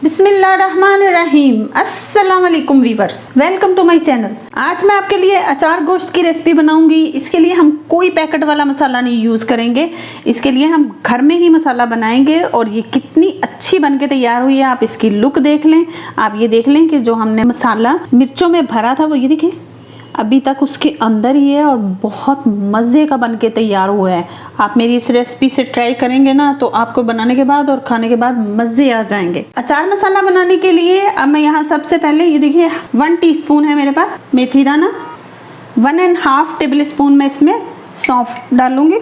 बिस्मिल्लाहिर्रहमानिर्रहीम। अस्सलाम वालेकुम viewers, welcome to my channel. आज मैं आपके लिए अचार गोश्त की रेसिपी बनाऊंगी। इसके लिए हम कोई पैकेट वाला मसाला नहीं यूज़ करेंगे। इसके लिए हम घर में ही मसाला बनाएंगे और ये कितनी अच्छी बनके तैयार हुई है। आप इसकी लुक देख लें। आप ये देख लें कि जो हमने मसाला मिर्चों में भरा था वो ये देखिए अभी तक उसके अंदर ही है और बहुत मज़े का बनके तैयार हुआ है। आप मेरी इस रेसिपी से ट्राई करेंगे ना तो आपको बनाने के बाद और खाने के बाद मज़े आ जाएंगे। अचार मसाला बनाने के लिए अब मैं यहाँ सबसे पहले ये देखिए 1 टीस्पून है मेरे पास मेथी दाना, 1.5 टेबल स्पून में इसमें सौंफ डालूंगी,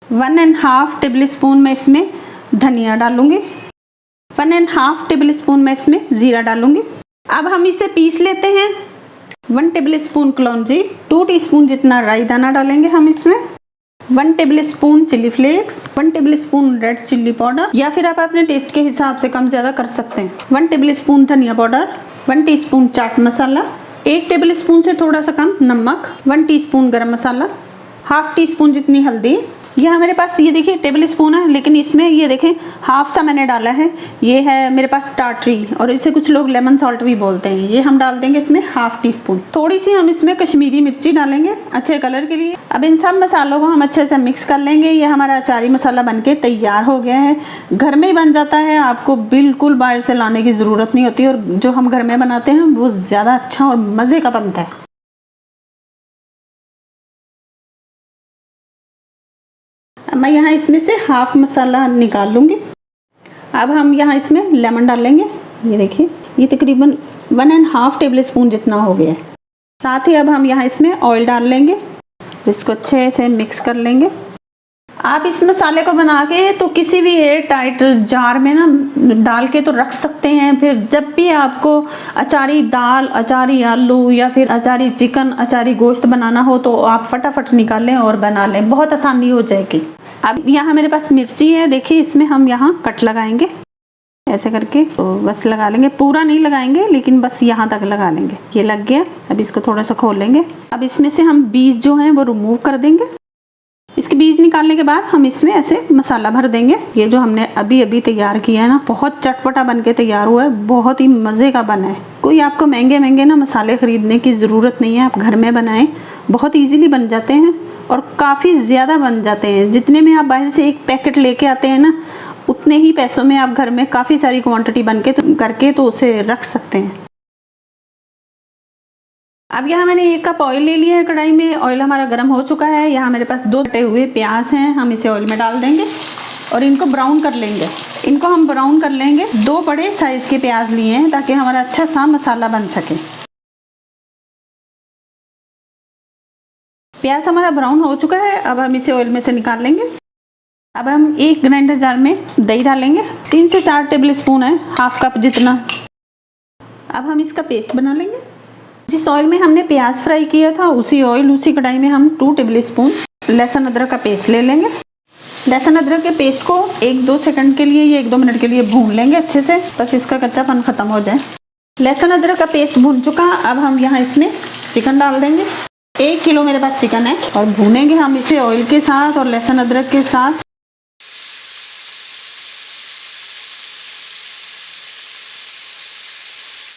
1.5 टेबल स्पून में इसमें धनिया डालूंगी, 1.5 टेबल स्पून में इसमें ज़ीरा डालूंगी। अब हम इसे पीस लेते हैं। 1 टेबल स्पून कलौंजी, 2 टीस्पून जितना राई दाना डालेंगे हम इसमें, 1 tablespoon chilli flakes, 1 tablespoon red chilli powder या फिर आप अपने टेस्ट के हिसाब से कम ज़्यादा कर सकते हैं, 1 टेबल स्पून धनिया powder, 1 teaspoon chaat masala, 1 table spoon से थोड़ा सा कम नमक, 1 टीस्पून गरम मसाला, हाफ टी स्पून जितनी हल्दी। यह मेरे पास ये देखिए टेबल स्पून है लेकिन इसमें ये देखें हाफ सा मैंने डाला है। ये है मेरे पास टाटरी और इसे कुछ लोग लेमन सॉल्ट भी बोलते हैं। ये हम डाल देंगे इसमें हाफ टी स्पून। थोड़ी सी हम इसमें कश्मीरी मिर्ची डालेंगे अच्छे कलर के लिए। अब इन सब मसालों को हम अच्छे से मिक्स कर लेंगे। ये हमारा अचारी मसाला बनके तैयार हो गया है। घर में ही बन जाता है, आपको बिल्कुल बाहर से लाने की ज़रूरत नहीं होती और जो हम घर में बनाते हैं वो ज़्यादा अच्छा और मज़े का बनता है। मैं यहाँ इसमें से हाफ मसाला निकाल लूँगी। अब हम यहाँ इसमें लेमन डाल लेंगे। ये देखिए ये तकरीबन 1.5 टेबल स्पून जितना हो गया है। साथ ही अब हम यहाँ इसमें ऑयल डाल लेंगे, इसको अच्छे से मिक्स कर लेंगे। आप इस मसाले को बना के तो किसी भी एयर टाइट जार में ना डाल के तो रख सकते हैं। फिर जब भी आपको अचारी दाल, अचारी आलू या फिर अचारी चिकन, अचारी गोश्त बनाना हो तो आप फटाफट निकालें और बना लें, बहुत आसानी हो जाएगी। अब यहाँ मेरे पास मिर्ची है, देखिए इसमें हम यहाँ कट लगाएंगे ऐसे करके, तो बस लगा लेंगे, पूरा नहीं लगाएंगे लेकिन बस यहाँ तक लगा लेंगे। ये लग गया। अब इसको थोड़ा सा खोल लेंगे। अब इसमें से हम बीज जो हैं वो रिमूव कर देंगे। इसके बीज निकालने के बाद हम इसमें ऐसे मसाला भर देंगे। ये जो हमने अभी अभी तैयार किया है ना बहुत चटपटा बन के तैयार हुआ है, बहुत ही मज़े का बना है। कोई आपको महंगे महंगे ना मसाले ख़रीदने की ज़रूरत नहीं है, आप घर में बनाएं, बहुत इजीली बन जाते हैं और काफ़ी ज़्यादा बन जाते हैं। जितने में आप बाहर से एक पैकेट लेके आते हैं ना उतने ही पैसों में आप घर में काफ़ी सारी क्वांटिटी बन के करके तो उसे रख सकते हैं। अब यहाँ मैंने 1 कप ऑयल ले लिया है कढ़ाई में। ऑयल हमारा गर्म हो चुका है। यहाँ मेरे पास 2 कटे हुए प्याज हैं, हम इसे ऑयल में डाल देंगे और इनको ब्राउन कर लेंगे। इनको हम ब्राउन कर लेंगे। 2 बड़े साइज़ के प्याज लिए हैं ताकि हमारा अच्छा सा मसाला बन सके। प्याज हमारा ब्राउन हो चुका है। अब हम इसे ऑयल में से निकाल लेंगे। अब हम एक ग्राइंडर जार में दही डालेंगे, 3 से 4 टेबल स्पून है, हाफ कप जितना। अब हम इसका पेस्ट बना लेंगे। जिस ऑयल में हमने प्याज फ्राई किया था उसी कढ़ाई में हम 2 टेबल स्पून लहसुन अदरक का पेस्ट ले लेंगे। लहसुन अदरक के पेस्ट को 1-2 सेकंड के लिए या 1-2 मिनट के लिए भून लेंगे अच्छे से, बस इसका कच्चापन ख़त्म हो जाए। लहसुन अदरक का पेस्ट भून चुका। अब हम यहाँ इसमें चिकन डाल देंगे। 1 किलो मेरे पास चिकन है और भूनेंगे हम इसे ऑयल के साथ और लहसुन अदरक के साथ।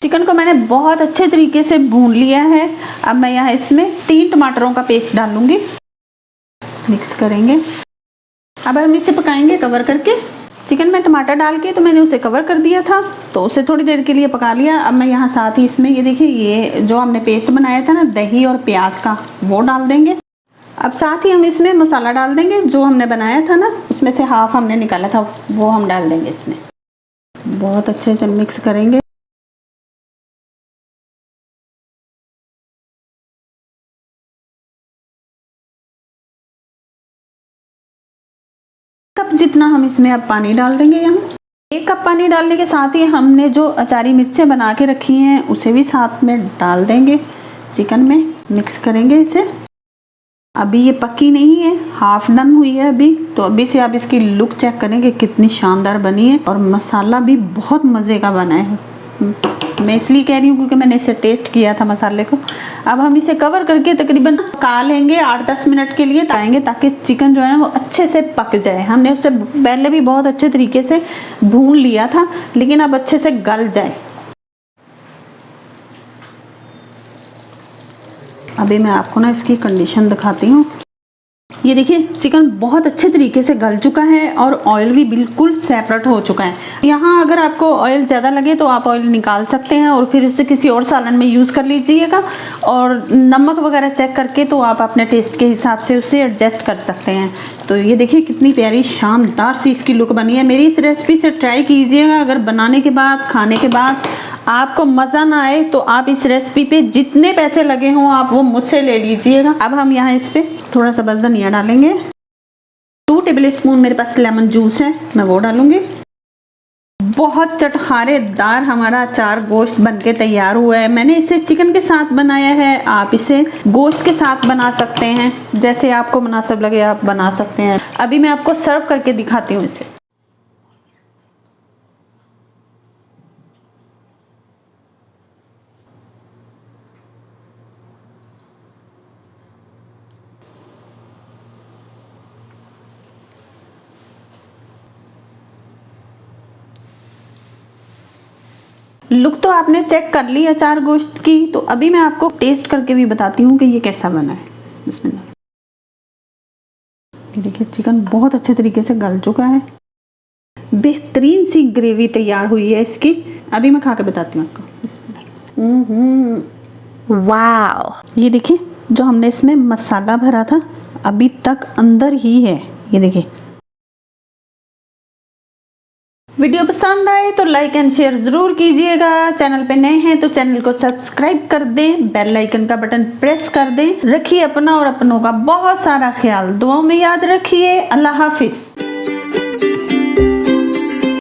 चिकन को मैंने बहुत अच्छे तरीके से भून लिया है। अब मैं यहाँ इसमें 3 टमाटरों का पेस्ट डालूंगी, मिक्स करेंगे। अब हम इसे पकाएंगे कवर करके। चिकन में टमाटर डाल के तो मैंने उसे कवर कर दिया था तो उसे थोड़ी देर के लिए पका लिया। अब मैं यहाँ साथ ही इसमें ये देखिए ये जो हमने पेस्ट बनाया था ना दही और प्याज का, वो डाल देंगे। अब साथ ही हम इसमें मसाला डाल देंगे जो हमने बनाया था ना, उसमें से हाफ हमने निकाला था वो हम डाल देंगे इसमें। बहुत अच्छे से मिक्स करेंगे। कप जितना हम इसमें अब पानी डाल देंगे। यहाँ 1 कप पानी डालने के साथ ही हमने जो अचारी मिर्चें बना के रखी हैं उसे भी साथ में डाल देंगे चिकन में, मिक्स करेंगे इसे। अभी ये पकी नहीं है, हाफ डन हुई है अभी, तो अभी से आप इसकी लुक चेक करेंगे कितनी शानदार बनी है और मसाला भी बहुत मज़े का बना है। मैं इसलिए कह रही हूँ क्योंकि मैंने इसे टेस्ट किया था मसाले को। अब हम इसे कवर करके तकरीबन पका लेंगे 8-10 मिनट के लिए ताएंगे, ताकि चिकन जो है ना वो अच्छे से पक जाए। हमने उसे पहले भी बहुत अच्छे तरीके से भून लिया था, लेकिन अब अच्छे से गल जाए। अभी मैं आपको ना इसकी कंडीशन दिखाती हूँ। ये देखिए चिकन बहुत अच्छे तरीके से गल चुका है और ऑयल भी बिल्कुल सेपरेट हो चुका है। यहाँ अगर आपको ऑयल ज़्यादा लगे तो आप ऑयल निकाल सकते हैं और फिर उसे किसी और सालन में यूज़ कर लीजिएगा। और नमक वगैरह चेक करके तो आप अपने टेस्ट के हिसाब से उसे एडजस्ट कर सकते हैं। तो ये देखिए कितनी प्यारी शानदार सी इसकी लुक बनी है। मेरी इस रेसिपी से ट्राई कीजिएगा। अगर बनाने के बाद, खाने के बाद आपको मज़ा ना आए तो आप इस रेसिपी पे जितने पैसे लगे हों आप वो मुझसे ले लीजिएगा। अब हम यहाँ इस पे थोड़ा सा बस धनिया डालेंगे। 2 टेबल स्पून मेरे पास लेमन जूस है, मैं वो डालूंगी। बहुत चटखारेदार हमारा अचार गोश्त बनके तैयार हुआ है। मैंने इसे चिकन के साथ बनाया है, आप इसे गोश्त के साथ बना सकते हैं। जैसे आपको मुनासिब लगे आप बना सकते हैं। अभी मैं आपको सर्व करके दिखाती हूँ इसे। लुक तो आपने चेक कर ली अचार गोश्त की, तो अभी मैं आपको टेस्ट करके भी बताती हूँ कि ये कैसा बना है। बिस्मिल्लाह। ये देखिए चिकन बहुत अच्छे तरीके से गल चुका है, बेहतरीन सी ग्रेवी तैयार हुई है इसकी। अभी मैं खा के बताती हूँ आपको। बिस्मिल्लाह। वाह, ये देखिए जो हमने इसमें मसाला भरा था अभी तक अंदर ही है। ये देखिए। वीडियो पसंद आए तो लाइक एंड शेयर ज़रूर कीजिएगा। चैनल पे नए हैं तो चैनल को सब्सक्राइब कर दें, बेल आइकन का बटन प्रेस कर दें। रखिए अपना और अपनों का बहुत सारा ख्याल, दुआओं में याद रखिए। अल्लाह हाफिज़।